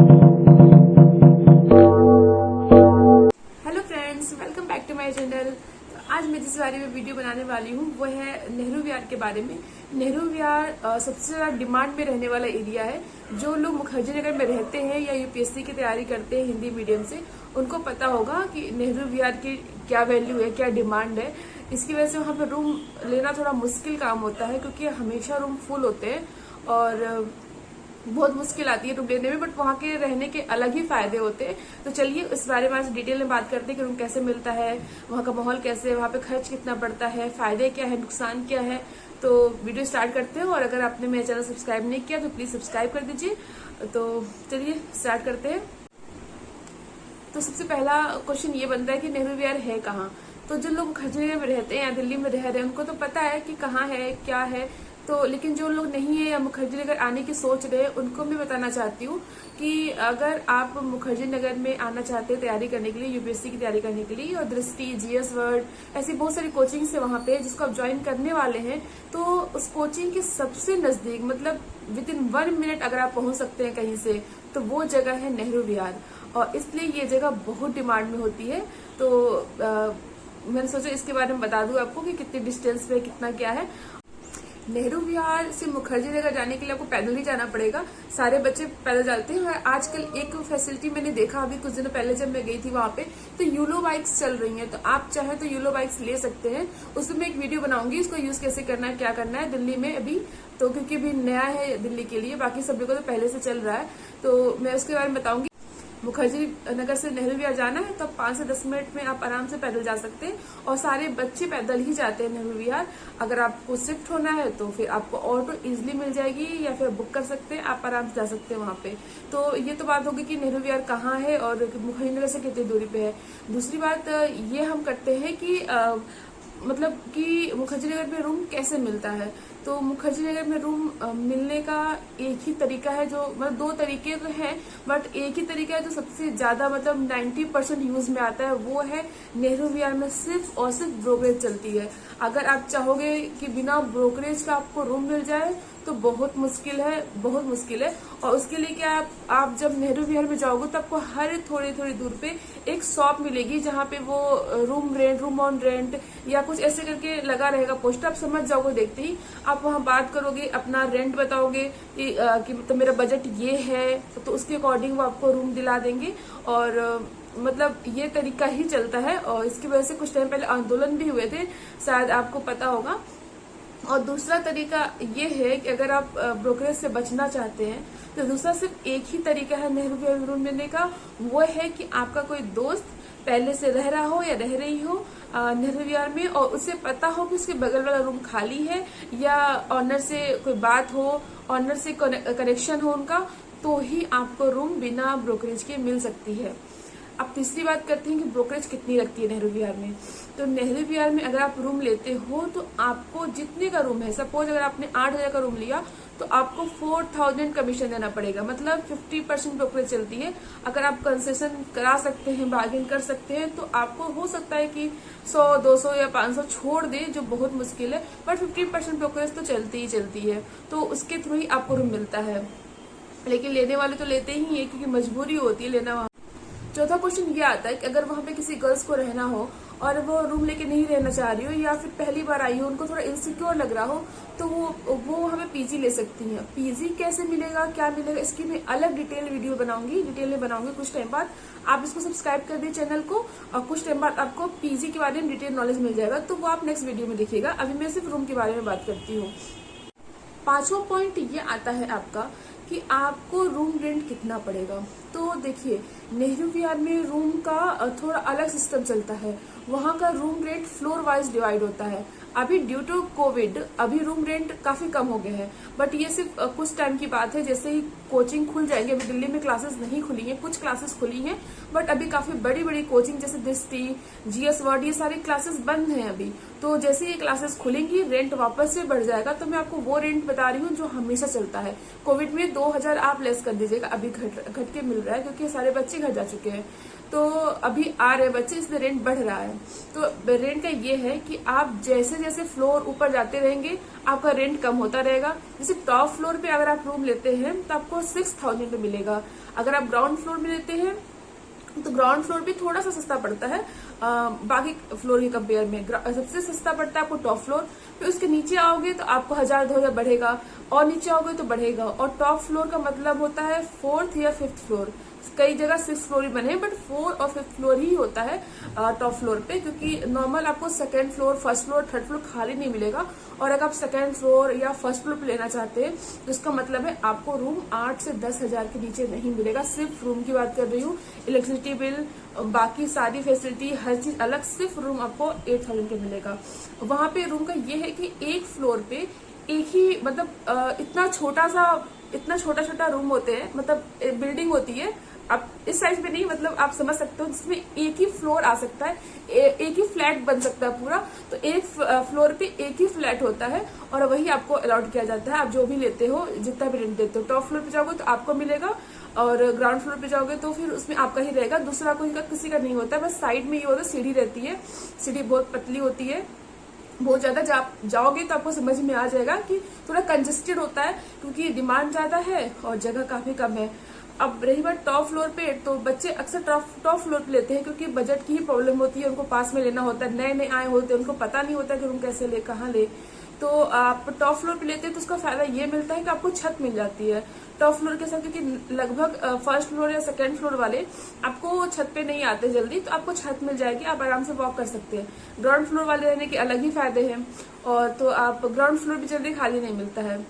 Hello friends, welcome back to my channel. तो आज मैं जिस बारे में वीडियो बनाने वाली हूँ वो है नेहरू विहार के बारे में। नेहरू विहार सबसे ज्यादा डिमांड में रहने वाला एरिया है। जो लोग मुखर्जी नगर में रहते हैं या यूपीएससी की तैयारी करते हैं हिंदी मीडियम से, उनको पता होगा कि नेहरू विहार की क्या वैल्यू है, क्या डिमांड है। इसकी वजह से वहाँ पर रूम लेना थोड़ा मुश्किल काम होता है, क्योंकि हमेशा रूम फुल होते हैं और बहुत मुश्किल आती है रूम लेने में। बट वहाँ के रहने के अलग ही फायदे होते हैं। तो चलिए इस बारे में आज डिटेल में बात करते हैं कि रूम कैसे मिलता है, वहाँ का माहौल कैसे है, वहाँ पे खर्च कितना पड़ता है, फायदे क्या है, नुकसान क्या है। तो वीडियो स्टार्ट करते हैं। और अगर आपने मेरा चैनल सब्सक्राइब नहीं किया तो प्लीज सब्सक्राइब कर दीजिए। तो चलिए स्टार्ट करते हैं। तो सबसे पहला क्वेश्चन ये बनता है कि नेहरू विहार है कहाँ। तो जो लोग मुखर्जी नगर में रहते हैं या दिल्ली में रह रहे हैं उनको तो पता है कि कहाँ है, क्या है। तो लेकिन जो लोग नहीं है या मुखर्जी नगर आने की सोच रहे हैं उनको मैं बताना चाहती हूँ कि अगर आप मुखर्जी नगर में आना चाहते हैं तैयारी करने के लिए, यूपीएससी की तैयारी करने के लिए, और दृष्टि, जीएस वर्ड, ऐसी बहुत सारी कोचिंग है वहाँ पे जिसको आप ज्वाइन करने वाले हैं, तो उस कोचिंग के सबसे नजदीक, मतलब विद इन 1 मिनट अगर आप पहुंच सकते हैं कहीं से, तो वो जगह है नेहरू विहार। और इसलिए ये जगह बहुत डिमांड में होती है। तो मैंने सोचा इसके बारे में बता दूं आपको कि कितनी डिस्टेंस पे, कितना क्या है। नेहरू विहार से मुखर्जी नगर जाने के लिए आपको पैदल ही जाना पड़ेगा। सारे बच्चे पैदल जाते हैं। और आजकल एक फैसिलिटी मैंने देखा अभी कुछ दिनों पहले जब मैं गई थी वहां पे, तो यूलो बाइक्स चल रही हैं। तो आप चाहे तो यूलो बाइक्स ले सकते हैं। उसमें मैं एक वीडियो बनाऊंगी इसको यूज कैसे करना है, क्या करना है दिल्ली में अभी। तो क्योंकि अभी नया है दिल्ली के लिए, बाकी सब जगह तो पहले से चल रहा है, तो मैं उसके बारे में बताऊंगी। मुखर्जी नगर से नेहरू विहार जाना है तो 5 से 10 मिनट में आप आराम से पैदल जा सकते हैं। और सारे बच्चे पैदल ही जाते हैं नेहरू विहार। अगर आपको शिफ्ट होना है तो फिर आपको ऑटो इजीली मिल जाएगी, या फिर बुक कर सकते हैं, आप आराम से जा सकते हैं वहां पे। तो ये तो बात होगी कि नेहरू विहार कहाँ है और मुखर्जी नगर से कितनी दूरी पे है। दूसरी बात ये हम करते हैं कि मतलब कि मुखर्जी नगर में रूम कैसे मिलता है। तो मुखर्जी नगर में रूम मिलने का एक ही तरीका है, जो मतलब 2 तरीके तो हैं, बट एक ही तरीका है जो सबसे ज्यादा मतलब 90% यूज में आता है, वो है नेहरू विहार में सिर्फ और सिर्फ ब्रोकरेज चलती है। अगर आप चाहोगे कि बिना ब्रोकरेज का आपको रूम मिल जाए तो बहुत मुश्किल है, बहुत मुश्किल है। और उसके लिए क्या, आप जब नेहरू विहार में जाओगे तो आपको हर थोड़ी थोड़ी दूर पे एक शॉप मिलेगी जहाँ पे वो room rent, room on rent या कुछ ऐसे करके लगा रहेगा पोस्टर। आप समझ जाओगे देखते ही। आप वहाँ बात करोगे, अपना रेंट बताओगे कि तो मेरा बजट ये है, तो उसके अकॉर्डिंग वो आपको रूम दिला देंगे। और मतलब ये तरीका ही चलता है। और इसकी वजह से कुछ टाइम पहले आंदोलन भी हुए थे, शायद आपको पता होगा। और दूसरा तरीका ये है कि अगर आप ब्रोकरेज से बचना चाहते हैं तो दूसरा सिर्फ एक ही तरीका है नेहरू विहार में रूम लेने का। वो है कि आपका कोई दोस्त पहले से रह रहा हो या रह रही हो नेहरू विहार में, और उसे पता हो कि उसके बगल वाला रूम खाली है, या ऑनर से कोई बात हो, ऑनर से कनेक्शन हो उनका, तो ही आपको रूम बिना ब्रोकरेज के मिल सकती है। अब तीसरी बात करते हैं कि ब्रोकरेज कितनी लगती है नेहरू विहार में। तो नेहरू विहार में अगर आप रूम लेते हो तो आपको जितने का रूम है, सपोज अगर आपने 8,000 का रूम लिया तो आपको 4,000 कमीशन देना पड़ेगा, मतलब 50% ब्रोकरेज चलती है। अगर आप कंसेशन करा सकते हैं, बार्गेन कर सकते हैं, तो आपको हो सकता है कि 100, 200 या 500 छोड़ दे, जो बहुत मुश्किल है, बट 50% ब्रोकरेज तो चलती ही चलती है। तो उसके थ्रू ही आपको रूम मिलता है। लेकिन लेने वाले तो लेते ही है, क्योंकि मजबूरी होती है लेना। चौथा क्वेश्चन ये आता है कि अगर वहां पे किसी गर्ल्स को रहना हो और वो रूम लेके नहीं रहना चाह रही हो, या फिर पहली बार आई हो, उनको थोड़ा इनसिक्योर लग रहा हो, तो वो हमें पीजी ले सकती हैं। पीजी कैसे मिलेगा, क्या मिलेगा, इसकी मैं अलग डिटेल वीडियो बनाऊंगी, डिटेल में बनाऊंगी कुछ टाइम बाद। आप इसको सब्सक्राइब कर दिए चैनल को, और कुछ टाइम बाद आपको पीजी के बारे में डिटेल नॉलेज मिल जाएगा, तो वो आप नेक्स्ट वीडियो में देखिएगा। अभी मैं सिर्फ रूम के बारे में बात करती हूँ। 5वां पॉइंट ये आता है आपका कि आपको रूम रेंट कितना पड़ेगा। तो देखिए, नेहरू विहार में रूम का थोड़ा अलग सिस्टम चलता है। वहाँ का room rent floor wise divide होता है। अभी ड्यू टू कोविड अभी रूम रेंट काफी कम हो गए हैं, बट ये सिर्फ कुछ टाइम की बात है। जैसे ही कोचिंग खुल जाएंगे, अभी दिल्ली में क्लासेस नहीं खुली हैं, कुछ क्लासेस खुली हैं, बट अभी काफी बड़ी बड़ी कोचिंग जैसे दृष्टि, जीएस वर्ड, ये सारी क्लासेस बंद हैं अभी। तो जैसे ये क्लासेस खुलेंगी रेंट वापस से बढ़ जाएगा। तो मैं आपको वो रेंट बता रही हूँ जो हमेशा चलता है। कोविड में 2,000 आप लेस कर दीजिएगा, अभी घट के मिल रहा है, क्योंकि सारे बच्चे घर जा चुके हैं, तो अभी आ रहे बच्चे, इसलिए रेंट बढ़ रहा है। है। तो रेंट का ये है कि आप जैसे जैसे फ्लोर ऊपर जाते रहेंगे आपका रेंट कम होता रहेगा। जैसे टॉप फ्लोर पे अगर आप रूम लेते हैं तो आपको 6,000 में मिलेगा। अगर आप ग्राउंड फ्लोर में लेते हैं तो ग्राउंड फ्लोर भी थोड़ा सा सस्ता पड़ता है बाकी फ्लोर के कंपेयर में। सबसे सस्ता पड़ता है आपको टॉप फ्लोर। फिर उसके नीचे आओगे तो आपको 1,000-2,000 बढ़ेगा, और नीचे आओगे तो बढ़ेगा। और टॉप फ्लोर का मतलब होता है 4th या 5th फ्लोर। कई जगह 6th फ्लोर ही बने, बट 4th और 5th फ्लोर ही होता है टॉप फ्लोर पे, क्योंकि नॉर्मल आपको 2nd floor, 1st floor, 3rd floor खाली नहीं मिलेगा। और अगर आप 2nd फ्लोर या 1st फ्लोर पे लेना चाहते हैं तो इसका मतलब है आपको रूम 8 से 10,000 के नीचे नहीं मिलेगा। सिर्फ रूम की बात कर रही हूँ, इलेक्ट्रिसिटी बिल, बाकी सारी फैसिलिटी, हर चीज अलग, सिर्फ रूम आपको 8,000 के मिलेगा। वहां पे रूम का ये है कि एक फ्लोर पे एक ही, मतलब इतना छोटा छोटा रूम होते हैं, मतलब बिल्डिंग होती है। अब इस साइज में नहीं, मतलब आप समझ सकते हो, जिसमें एक ही फ्लोर आ सकता है, एक ही फ्लैट बन सकता है पूरा। तो एक फ्लोर पे एक ही फ्लैट होता है और वही आपको अलाउड किया जाता है। आप जो भी लेते हो, जितना भी रेंट देते हो, टॉप फ्लोर पे जाओगे तो आपको मिलेगा, और ग्राउंड फ्लोर पे जाओगे तो फिर उसमें आपका ही रहेगा, दूसरा कोई का किसी का नहीं होता है। बस साइड में ये होता है, सीढ़ी रहती है, सीढ़ी बहुत पतली होती है, बहुत ज्यादा जाओगे तो आपको समझ में आ जाएगा कि थोड़ा कंजेस्टेड होता है, क्योंकि डिमांड ज्यादा है और जगह काफी कम है। अब रही बात टॉप फ्लोर पे, तो बच्चे अक्सर टॉप फ्लोर पे लेते हैं, क्योंकि बजट की ही प्रॉब्लम होती है, उनको पास में लेना होता है, नए नए आए होते हैं, उनको पता नहीं होता कि रूम कैसे ले, कहाँ ले। तो आप टॉप फ्लोर पे लेते हैं तो उसका फायदा ये मिलता है कि आपको छत मिल जाती है टॉप फ्लोर के साथ, क्योंकि लगभग 1st फ्लोर या 2nd फ्लोर वाले आपको छत पे नहीं आते जल्दी, तो आपको छत मिल जाएगी, आप आराम से वॉक कर सकते हैं। ग्राउंड फ्लोर वाले रहने के अलग ही फायदे हैं, और तो आप ग्राउंड फ्लोर भी जल्दी खाली नहीं मिलता है।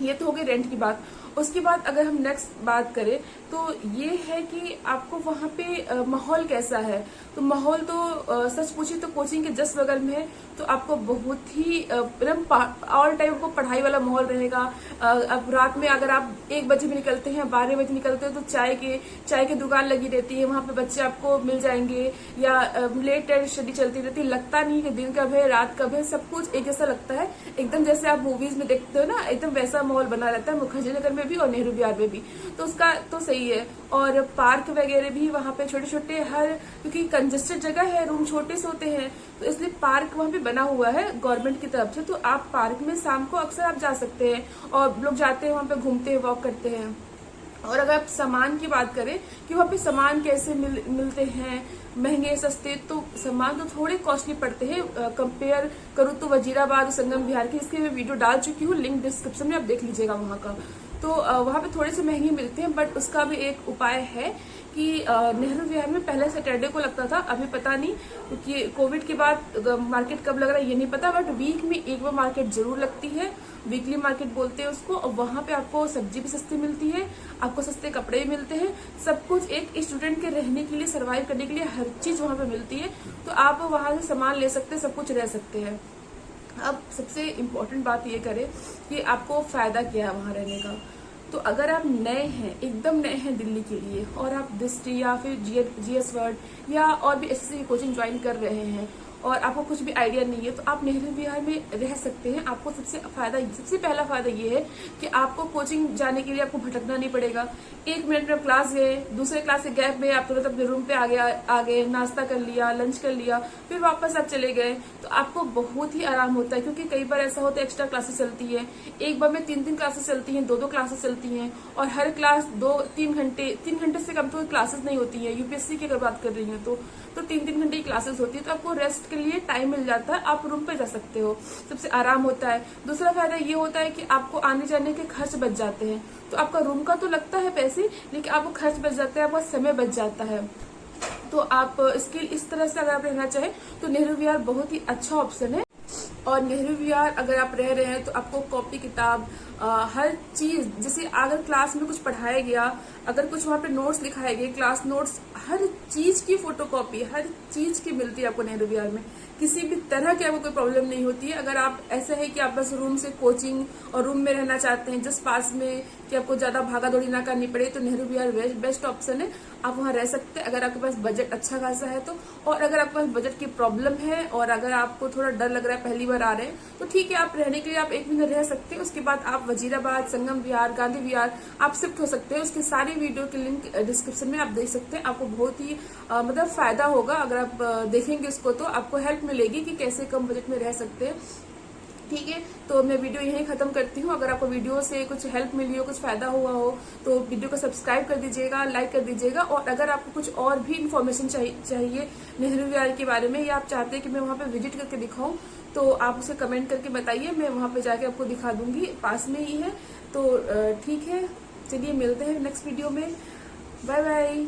ये तो हो गई रेंट की बात। उसके बाद अगर हम नेक्स्ट बात करें तो ये है कि आपको वहाँ पे माहौल कैसा है। तो माहौल तो सच पूछिए तो कोचिंग के जस्ट बगल में है, तो आपको बहुत ही एकदम ऑल टाइम को पढ़ाई वाला माहौल रहेगा। अब रात में अगर आप 1 बजे भी निकलते हैं, 12 बजे निकलते हैं, तो चाय की दुकान लगी रहती है, वहाँ पे बच्चे आपको मिल जाएंगे, या लेट नाइट स्टडी चलती रहती है। लगता नहीं कि दिन कब है रात कब है, सब कुछ एक जैसा लगता है, एकदम जैसे आप मूवीज में देखते हो ना, एकदम वैसा माहौल बना रहता है मुखर्जी नगर में भी और नेहरू विहार में भी। तो उसका तो सही है। और पार्क वगैरह भी वहाँ पे छोटे छोटे, क्योंकि कंजेस्टेड जगह है, रूम छोटे से होते हैं, तो इसलिए पार्क वहाँ पे बना हुआ है गवर्नमेंट की तरफ से। तो आप पार्क में शाम को अक्सर आप जा सकते हैं, और लोग जाते हैं वहाँ पे, घूमते हैं, वॉक करते हैं। और अगर आप सामान की बात करें कि वहाँ पे सामान कैसे मिलते हैं, महंगे सस्ते, तो सामान तो थोड़े कॉस्टली पड़ते हैं। कंपेयर करूँ तो वजीराबाद और संगम विहार की, इसकी मैं वीडियो डाल चुकी हूँ, लिंक डिस्क्रिप्शन में, आप देख लीजिएगा वहाँ का। तो वहाँ पे थोड़े से महंगे मिलते हैं, बट उसका भी एक उपाय है कि नेहरू विहार में पहले सैटरडे को लगता था, अभी पता नहीं, क्योंकि कोविड के बाद मार्केट कब लग रहा है ये नहीं पता, बट वीक में एक बार मार्केट जरूर लगती है, वीकली मार्केट बोलते हैं उसको। और वहाँ पे आपको सब्जी भी सस्ती मिलती है, आपको सस्ते कपड़े भी मिलते हैं, सब कुछ एक स्टूडेंट के रहने के लिए, सर्वाइव करने के लिए हर चीज वहाँ पे मिलती है। तो आप वहाँ से सामान ले सकते हैं, सब कुछ रह सकते हैं। अब सबसे इम्पोर्टेंट बात ये करें कि आपको फायदा क्या है वहाँ रहने का। तो अगर आप नए हैं, एकदम नए हैं दिल्ली के लिए, और आप दिस्टी या फिर जीएस वर्ड या और भी एसएससी की कोचिंग ज्वाइन कर रहे हैं, और आपको कुछ भी आइडिया नहीं है, तो आप नेहरू विहार में रह सकते हैं। आपको सबसे पहला फायदा ये है कि आपको कोचिंग जाने के लिए आपको भटकना नहीं पड़ेगा। 1 मिनट में क्लास गए, दूसरे क्लास के गैप में आप तुरंत अपने रूम पे आ गए, नाश्ता कर लिया, लंच कर लिया, फिर वापस आप चले गए, तो आपको बहुत ही आराम होता है। क्योंकि कई बार ऐसा होता है एक्स्ट्रा क्लासेस चलती है, एक बार में 3 क्लासेस चलती हैं, 2 क्लासेस चलती हैं, और हर क्लास 2-3 घंटे, 3 घंटे से कम तो क्लासेस नहीं होती है। यूपीएससी की अगर बात कर रही हूँ तो 3-3 घंटे की क्लासेस होती है, तो आपको रेस्ट के लिए टाइम मिल जाता है, आप रूम पे जा सकते हो, सबसे आराम होता है। दूसरा फायदा ये होता है कि आपको आने जाने के खर्च बच जाते हैं। तो आपका रूम का तो लगता है पैसे, लेकिन आपको खर्च बच जाता है, आपका समय बच जाता है। तो आप इसके इस तरह से अगर आप रहना चाहें तो नेहरू विहार बहुत ही अच्छा ऑप्शन है। और नेहरू विहार अगर आप रह रहे हैं तो आपको कॉपी किताब हर चीज, जैसे अगर क्लास में कुछ पढ़ाया गया, अगर कुछ वहाँ पे नोट्स लिखाए गए, क्लास नोट्स, हर चीज की फोटोकॉपी, हर चीज की मिलती है आपको नेहरू विहार में। किसी भी तरह की आपको कोई प्रॉब्लम नहीं होती है। अगर आप ऐसा है कि आप बस रूम से कोचिंग और रूम में रहना चाहते हैं जस्ट पास में, कि आपको ज्यादा भागा दौड़ी ना करनी पड़े, तो नेहरू विहार बेस्ट ऑप्शन है। आप वहां रह सकते हैं अगर आपके पास बजट अच्छा खासा है तो। और अगर आपके पास बजट की प्रॉब्लम है और अगर आपको थोड़ा डर लग रहा है, पहली बार आ रहे हैं, तो ठीक है, आप रहने के लिए आप 1 महीना रह सकते हैं। उसके बाद आप वजीराबाद, संगम विहार, गांधी विहार आप शिफ्ट हो सकते हैं। उसके सारी वीडियो के लिंक डिस्क्रिप्शन में आप देख सकते हैं। आपको बहुत ही मतलब फायदा होगा अगर आप देखेंगे उसको, तो आपको हेल्प मिलेगी कि कैसे कम बजट में रह सकते हैं। ठीक है, तो मैं वीडियो यहीं खत्म करती हूँ। अगर आपको वीडियो से कुछ हेल्प मिली हो, कुछ फायदा हुआ हो, तो वीडियो को सब्सक्राइब कर दीजिएगा, लाइक कर दीजिएगा। और अगर आपको कुछ और भी इन्फॉर्मेशन चाहिए नेहरू विहार के बारे में, या आप चाहते हैं कि मैं वहां पे विजिट करके दिखाऊं, तो आप उसे कमेंट करके बताइए। मैं वहां पे जाके आपको दिखा दूंगी, पास में ही है। तो ठीक है, चलिए मिलते हैं नेक्स्ट वीडियो में। Bye bye.